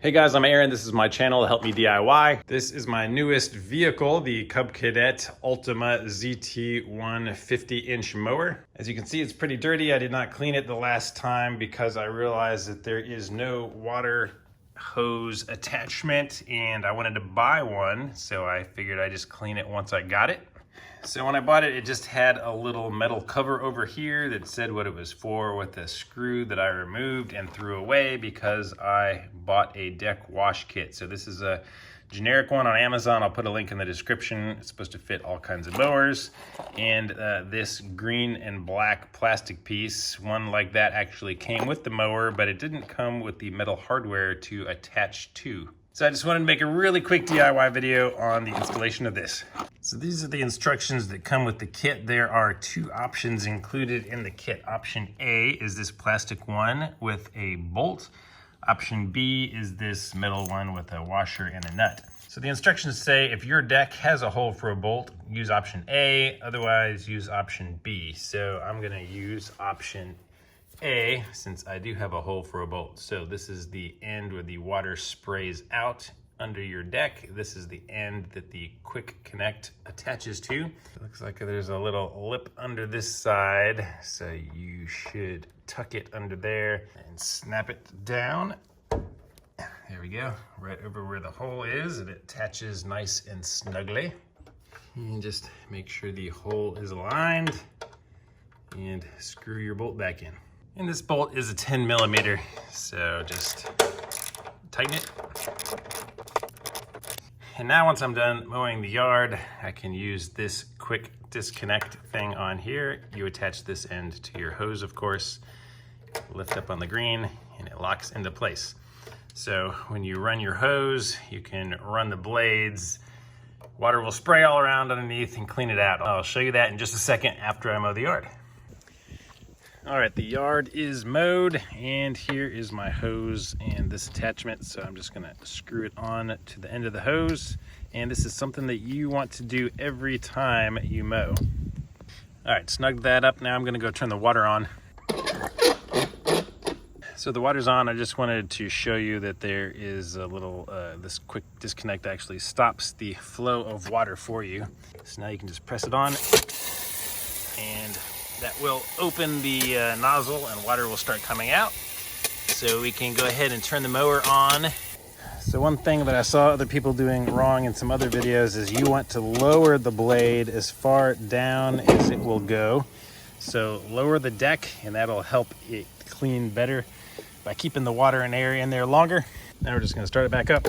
Hey guys, I'm Aaron. This is my channel, Help Me DIY. This is my newest vehicle, the Cub Cadet Ultima ZT 150-inch mower. As you can see, it's pretty dirty. I did not clean it the last time because I realized that there is no water hose attachment and I wanted to buy one, so I figured I'd just clean it once I got it. So when I bought it, it just had a little metal cover over here that said what it was for with a screw that I removed and threw away because I bought a deck wash kit. So this is a generic one on Amazon. I'll put a link in the description. It's supposed to fit all kinds of mowers. And this green and black plastic piece, one like that actually came with the mower, but it didn't come with the metal hardware to attach to. So I just wanted to make a really quick DIY video on the installation of this. So these are the instructions that come with the kit. There are two options included in the kit. Option A is this plastic one with a bolt. Option B is this metal one with a washer and a nut. So the instructions say if your deck has a hole for a bolt, use option A, otherwise use option B. So I'm gonna use option A, since I do have a hole for a bolt. So this is the end where the water sprays out under your deck. This is the end that the quick connect attaches to. It looks like there's a little lip under this side, so you should tuck it under there and snap it down. There we go, right over where the hole is, and it attaches nice and snugly. And just make sure the hole is aligned and screw your bolt back in. And this bolt is a 10 millimeter, so just tighten it. And now once I'm done mowing the yard, I can use this quick disconnect thing on here. You attach this end to your hose, of course, lift up on the green, and it locks into place. So when you run your hose, you can run the blades. Water will spray all around underneath and clean it out. I'll show you that in just a second after I mow the yard. All right, the yard is mowed, and here is my hose and this attachment. So I'm just gonna screw it on to the end of the hose. And this is something that you want to do every time you mow. All right, snug that up. Now I'm gonna go turn the water on. So the water's on. I just wanted to show you that there is a little, this quick disconnect actually stops the flow of water for you. So now you can just press it on, and that will open the nozzle and water will start coming out. So we can go ahead and turn the mower on. So one thing that I saw other people doing wrong in some other videos is you want to lower the blade as far down as it will go. So lower the deck, and that'll help it clean better by keeping the water and air in there longer. Now we're just gonna start it back up.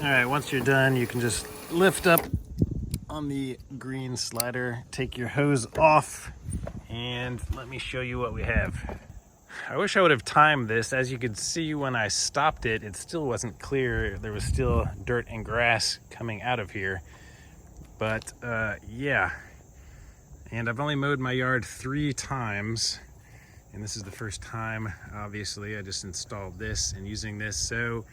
All right, once you're done, you can just lift up on the green slider, take your hose off, and let me show you what we have. I wish I would have timed this. As you could see, when I stopped it, it still wasn't clear. There was still dirt and grass coming out of here. But yeah, and I've only mowed my yard 3 times, and this is the first time, obviously. I just installed this and using this. So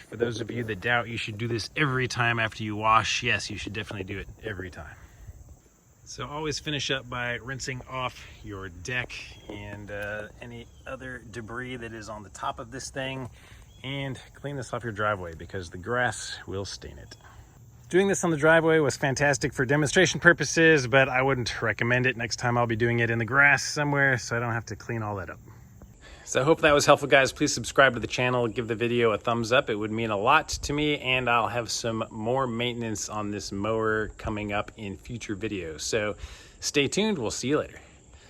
for those of you that doubt you should do this every time after you wash, yes, you should definitely do it every time. So always finish up by rinsing off your deck and any other debris that is on the top of this thing, and clean this off your driveway because the grass will stain it. Doing this on the driveway was fantastic for demonstration purposes, but I wouldn't recommend it. Next time I'll be doing it in the grass somewhere so I don't have to clean all that up. So I hope that was helpful, guys. Please subscribe to the channel, give the video a thumbs up. It would mean a lot to me, and I'll have some more maintenance on this mower coming up in future videos. So stay tuned. We'll see you later.